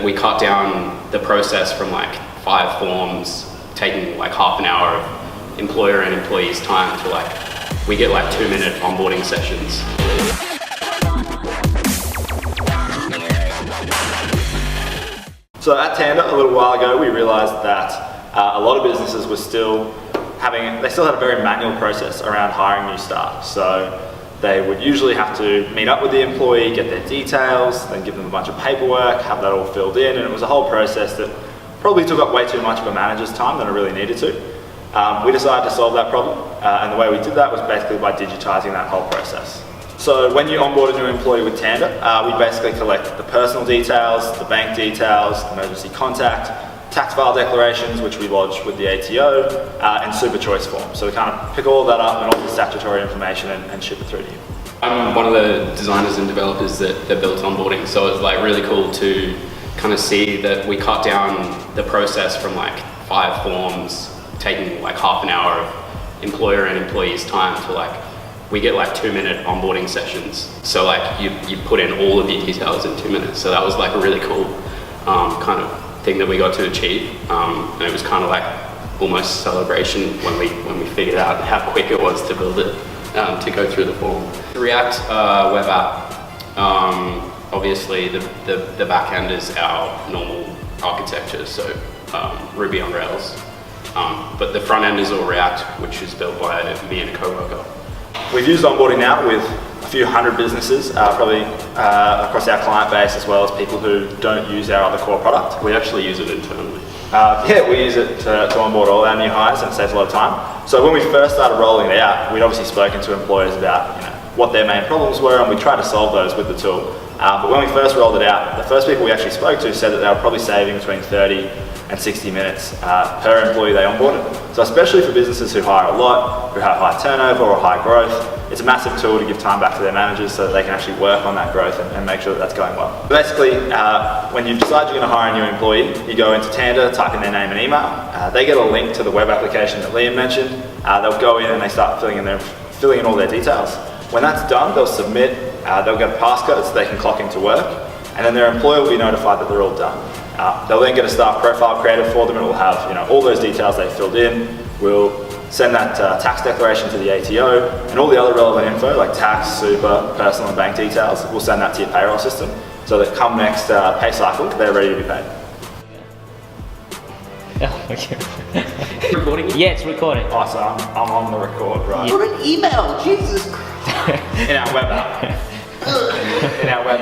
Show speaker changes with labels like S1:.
S1: We cut down the process from like 5 forms, taking like half an hour of employer and employee's time to like, we get like 2-minute onboarding sessions.
S2: So at Tanda, a little while ago, we realized that a lot of businesses were still had a very manual process around hiring new staff. So they would usually have to meet up with the employee, get their details, then give them a bunch of paperwork, have that all filled in, and it was a whole process that probably took up way too much of a manager's time than it really needed to. We decided to solve that problem, and the way we did that was basically by digitizing that whole process. So when you onboard a new employee with Tanda, we basically collect the personal details, the bank details, emergency contact, tax file declarations, which we lodge with the ATO, and super choice forms. So we kind of pick all of that up and all the statutory information and ship it through to you.
S1: I'm one of the designers and developers that built Onboarding, so it's like really cool to kind of see that we cut down the process from like 5 forms, taking like half an hour of employer and employee's time to like, we get like 2-minute onboarding sessions. So like you put in all of your details in 2 minutes. So that was like a really cool kind of thing that we got to achieve. And it was kind of like almost celebration when we figured out how quick it was to build it, to go through the form. The React web app, obviously the back end is our normal architecture, so Ruby on Rails. But the front end is all React, which is built by me and a co-worker.
S2: We've used Onboarding now with a few hundred businesses, probably across our client base, as well as people who don't use our other core product.
S1: We actually use it internally.
S2: Yeah, we use it to onboard all our new hires, and it saves a lot of time. So when we first started rolling it out, we'd obviously spoken to employers about what their main problems were, and we tried to solve those with the tool. But when we first rolled it out, the first people we actually spoke to said that they were probably saving between 30 and 60 minutes per employee they onboarded. So especially for businesses who hire a lot, who have high turnover or high growth, it's a massive tool to give time back to their managers so that they can actually work on that growth and make sure that that's going well. Basically, when you decide you're going to hire a new employee, you go into Tanda, type in their name and email. They get a link to the web application that Liam mentioned. They'll go in and they start filling in all their details. When that's done, they'll submit, they'll get a passcode so they can clock into work, and then their employer will be notified that they're all done. They'll then get a staff profile created for them, and it will have all those details they filled in. We'll send that tax declaration to the ATO, and all the other relevant info like tax, super, personal and bank details, we'll send that to your payroll system so that come next pay cycle, they're ready to be paid.
S3: Oh, okay.
S1: Recording?
S3: Yeah, it's recording.
S2: Oh, so I'm on the record, right?
S4: Put an email, Jesus Christ.
S2: In our web app. In our web